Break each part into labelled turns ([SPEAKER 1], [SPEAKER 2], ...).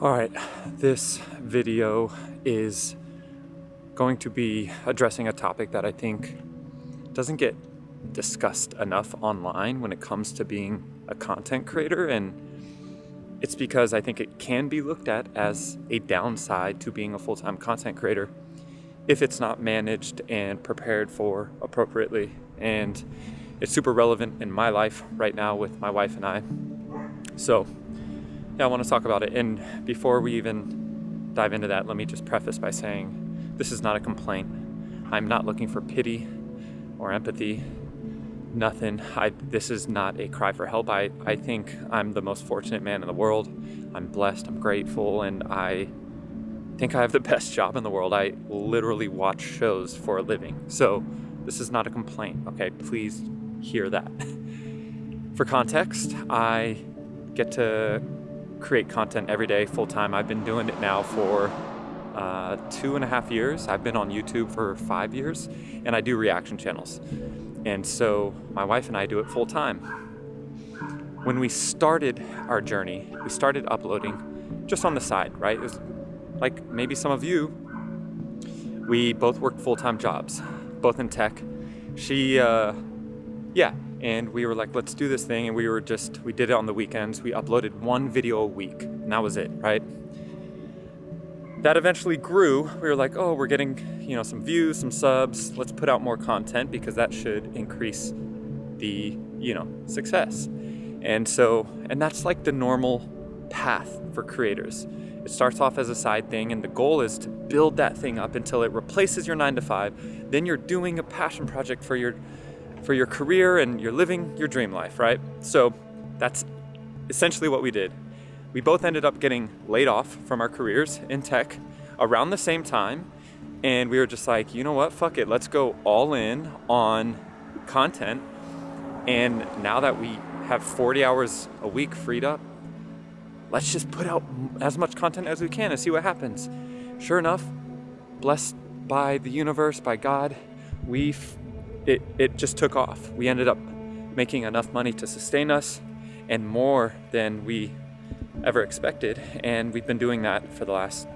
[SPEAKER 1] All right, this video is going to be addressing a topic that I think doesn't get discussed enough online when it comes to being a content creator, and it's because I think it can be looked at as a downside to being a full-time content creator if it's not managed and prepared for appropriately. And it's super relevant in my life right now with my wife and I. So yeah, I want to talk about it. And before we even dive into that, let me just preface by saying this is not a complaint. I'm not looking for pity or empathy. Nothing. This is not a cry for help. I think I'm the most fortunate man in the world. I'm blessed, I'm grateful, and I think I have the best job in the world. I literally watch shows for a living. So this is not a complaint, okay? Please hear that. For context, I get to create content every day full time. I've been doing it now for 2.5 years. I've been on YouTube for 5 years, and I do reaction channels. And so my wife and I do it full time. When we started our journey, we started uploading just on the side, right? It was like maybe some of you, we both worked full-time jobs, both in tech. And we were like, let's do this thing. And we did it on the weekends. We uploaded one video a week, and that was it, right? That eventually grew. We were like, oh, we're getting, some views, some subs. Let's put out more content because that should increase the, success. And that's like the normal path for creators. It starts off as a side thing, and the goal is to build that thing up until it replaces your 9-to-5. Then you're doing a passion project for your career, and you're living your dream life, right? So that's essentially what we did. We both ended up getting laid off from our careers in tech around the same time, and we were just like, you know what, fuck it, let's go all in on content. And now that we have 40 hours a week freed up, let's just put out as much content as we can and see what happens. Sure enough, blessed by the universe, by God, it just took off. We ended up making enough money to sustain us, and more than we ever expected. And we've been doing that for the last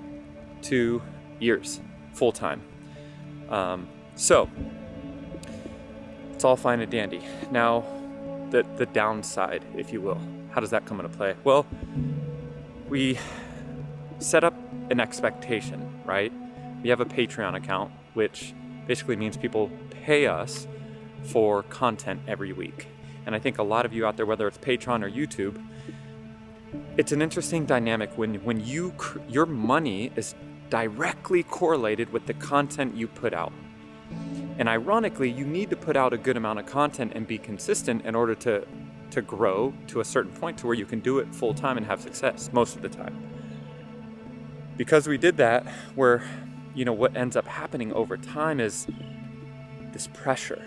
[SPEAKER 1] 2 years, full time. So it's all fine and dandy. Now, the downside, if you will, how does that come into play? Well, we set up an expectation, right? We have a Patreon account, which basically means people pay us for content every week. And I think a lot of you out there, whether it's Patreon or YouTube, it's an interesting dynamic when your money is directly correlated with the content you put out. And ironically, you need to put out a good amount of content and be consistent in order to grow to a certain point to where you can do it full time and have success most of the time. Because we did that, what ends up happening over time is this pressure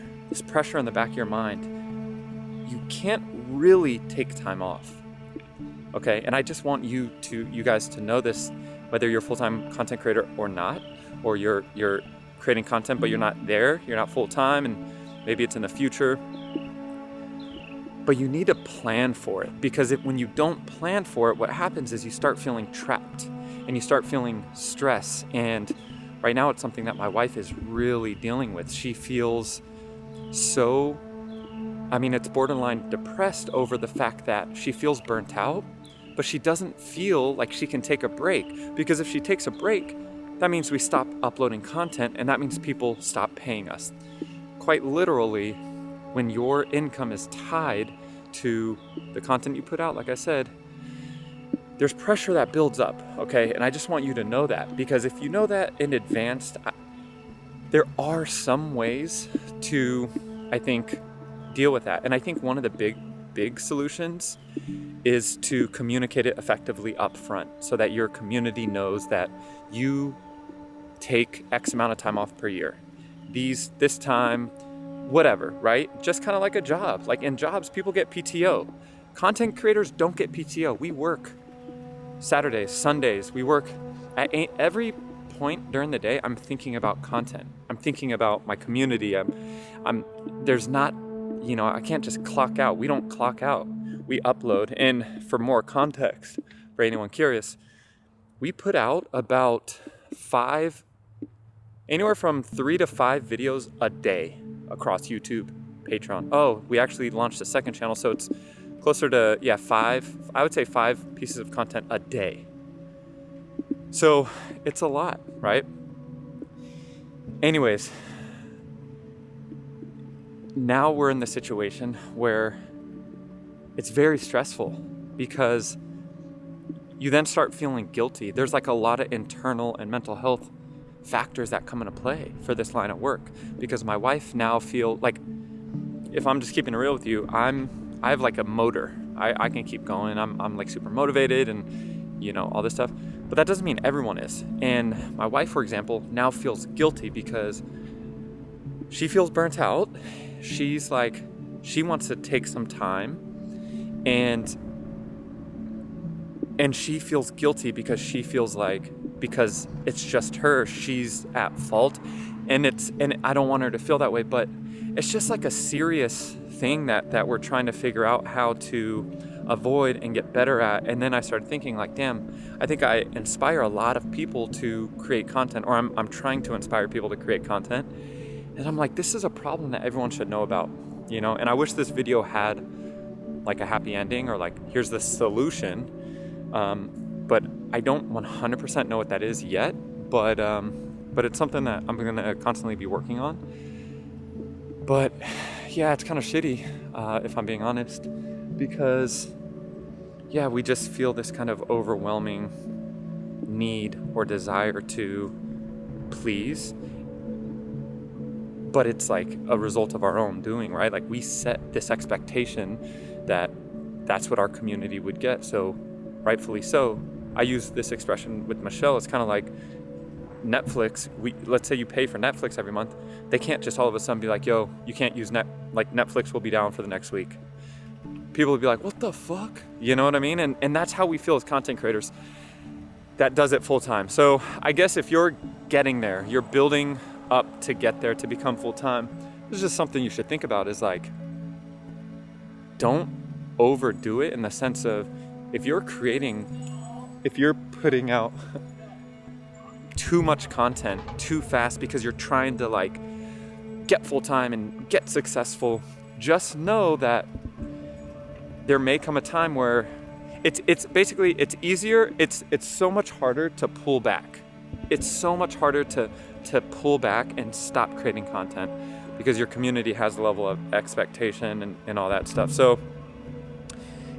[SPEAKER 1] in the back of your mind. You can't really take time off. Okay, and I just want you guys to know this, whether you're a full-time content creator or not, or you're creating content but you're not there, you're not full-time, and maybe it's in the future. But you need to plan for it, because when you don't plan for it, what happens is you start feeling trapped and you start feeling stress. And right now it's something that my wife is really dealing with. She feels it's borderline depressed over the fact that she feels burnt out, but she doesn't feel like she can take a break, because if she takes a break, that means we stop uploading content, and that means people stop paying us. Quite literally, when your income is tied to the content you put out, like I said, there's pressure that builds up, okay? And I just want you to know that, because if you know that in advance, there are some ways to, I think, deal with that. And I think one of the big solutions is to communicate it effectively up front, so that your community knows that you take X amount of time off per year. This time, whatever, right? Just kind of like a job. Like in jobs, people get PTO. Content creators don't get PTO. We work Saturdays, Sundays. We work at every point during the day. I'm thinking about content. I'm thinking about my community. There's not, I can't just clock out. We don't clock out. We upload. And for more context, for anyone curious, we put out about anywhere from 3 to 5 videos a day across YouTube, Patreon. Oh, we actually launched a second channel, so it's closer to, 5, I would say 5 pieces of content a day. So it's a lot, right? Anyways, now we're in the situation where it's very stressful because you then start feeling guilty. There's like a lot of internal and mental health factors that come into play for this line of work, because my wife now feel like, if I'm just keeping it real with you, I have like a motor. I can keep going. I'm like super motivated and, you know, all this stuff. But that doesn't mean everyone is. And my wife, for example, now feels guilty because she feels burnt out. She's like, she wants to take some time, and she feels guilty because she feels like, because it's just her, she's at fault. And I don't want her to feel that way, but it's just like a serious thing that we're trying to figure out how to avoid and get better at. And then I started thinking like, damn, I think I inspire a lot of people to create content, or I'm trying to inspire people to create content. And I'm like, this is a problem that everyone should know about, you know? And I wish this video had like a happy ending, or like, here's the solution. But I don't 100% know what that is yet, but it's something that I'm gonna constantly be working on. But yeah, it's kind of shitty, if I'm being honest, because yeah, we just feel this kind of overwhelming need or desire to please, but it's like a result of our own doing, right? Like, we set this expectation that that's what our community would get. So rightfully so, I use this expression with Michelle. It's kind of like Netflix. Let's say you pay for Netflix every month. They can't just all of a sudden be like, yo, you can't use Netflix will be down for the next week. People would be like, what the fuck? You know what I mean? And that's how we feel as content creators that does it full time. So I guess if you're getting there, you're building up to get there, to become full time, this is just something you should think about, is like, don't overdo it, in the sense of, if you're putting out too much content too fast because you're trying to like get full time and get successful, just know that there may come a time where it's easier. It's so much harder to pull back. It's so much harder to pull back and stop creating content, because your community has a level of expectation and all that stuff. So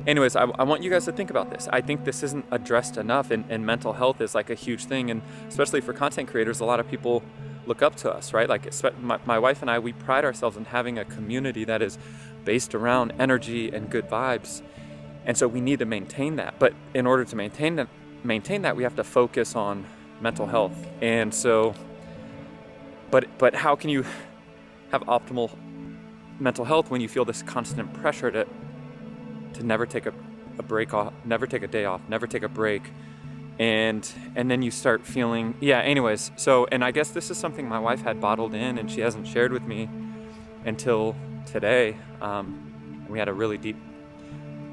[SPEAKER 1] anyways, I want you guys to think about this. I think this isn't addressed enough, and mental health is like a huge thing. And especially for content creators, a lot of people look up to us, right? Like my wife and I, we pride ourselves in having a community that is based around energy and good vibes. And so we need to maintain that. But in order to maintain that, we have to focus on mental health. And so, but how can you have optimal mental health when you feel this constant pressure to never take a break off, never take a day off, never take a break, and then you start feeling, anyways. So, and I guess this is something my wife had bottled in, and she hasn't shared with me until today. We had a really deep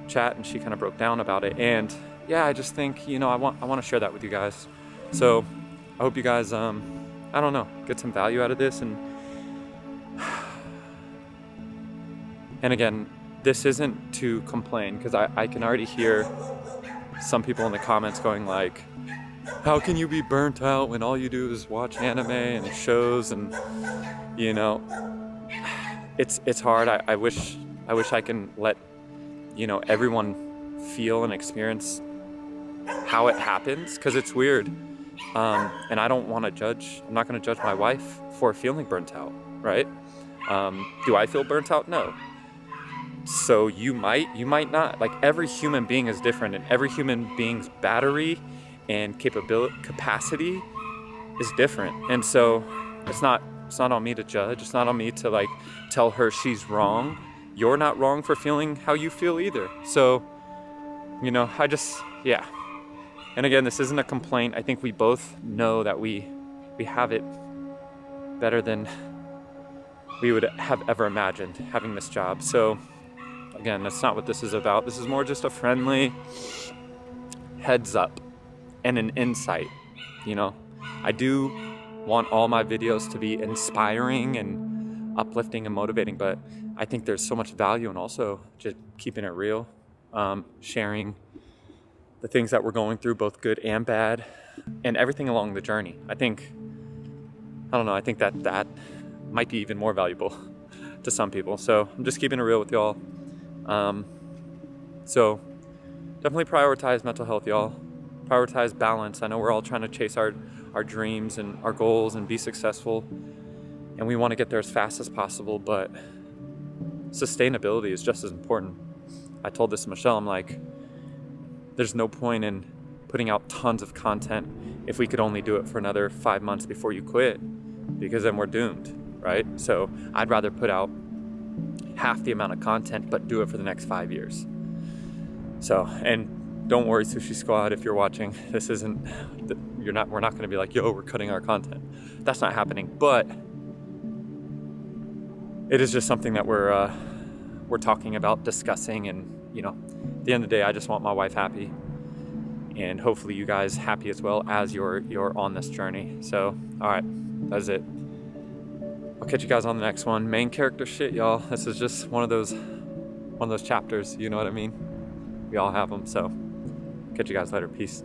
[SPEAKER 1] chat, and she kind of broke down about it. And I just think, I want to share that with you guys. So I hope you guys, get some value out of this. And again, this isn't to complain, because I can already hear some people in the comments going like, how can you be burnt out when all you do is watch anime and shows? And it's hard. I wish I can let everyone feel and experience how it happens, because it's weird. And I don't want to judge. I'm not going to judge my wife for feeling burnt out, right? Do I feel burnt out? No. So you might not. Like, every human being is different, and every human being's battery and capacity is different. And so it's not on me to judge. It's not on me to like tell her she's wrong. You're not wrong for feeling how you feel either. So, I just, And again, this isn't a complaint. I think we both know that we have it better than we would have ever imagined, having this job. So again, that's not what this is about. This is more just a friendly heads up. and an insight. You know, I do want all my videos to be inspiring and uplifting and motivating, but I think there's so much value in also just keeping it real, sharing the things that we're going through, both good and bad, and everything along the journey. I think that might be even more valuable to some people. So I'm just keeping it real with y'all. So definitely prioritize mental health, y'all. Prioritize balance. I know we're all trying to chase our dreams and our goals and be successful, and we want to get there as fast as possible, but sustainability is just as important. I told this to Michelle, I'm like, there's no point in putting out tons of content if we could only do it for another 5 months before you quit, because then we're doomed, right? So I'd rather put out half the amount of content, but do it for the next 5 years. So, and don't worry, Sushi Squad, if you're watching, this isn't, we're not going to be like, yo, we're cutting our content. That's not happening, but it is just something that we're talking about, discussing, and you know, at the end of the day, I just want my wife happy, and hopefully you guys happy as well as you're on this journey. So, all right, that's it. I'll catch you guys on the next one. Main character shit, y'all. This is just one of those chapters. You know what I mean? We all have them. So, catch you guys later. Peace.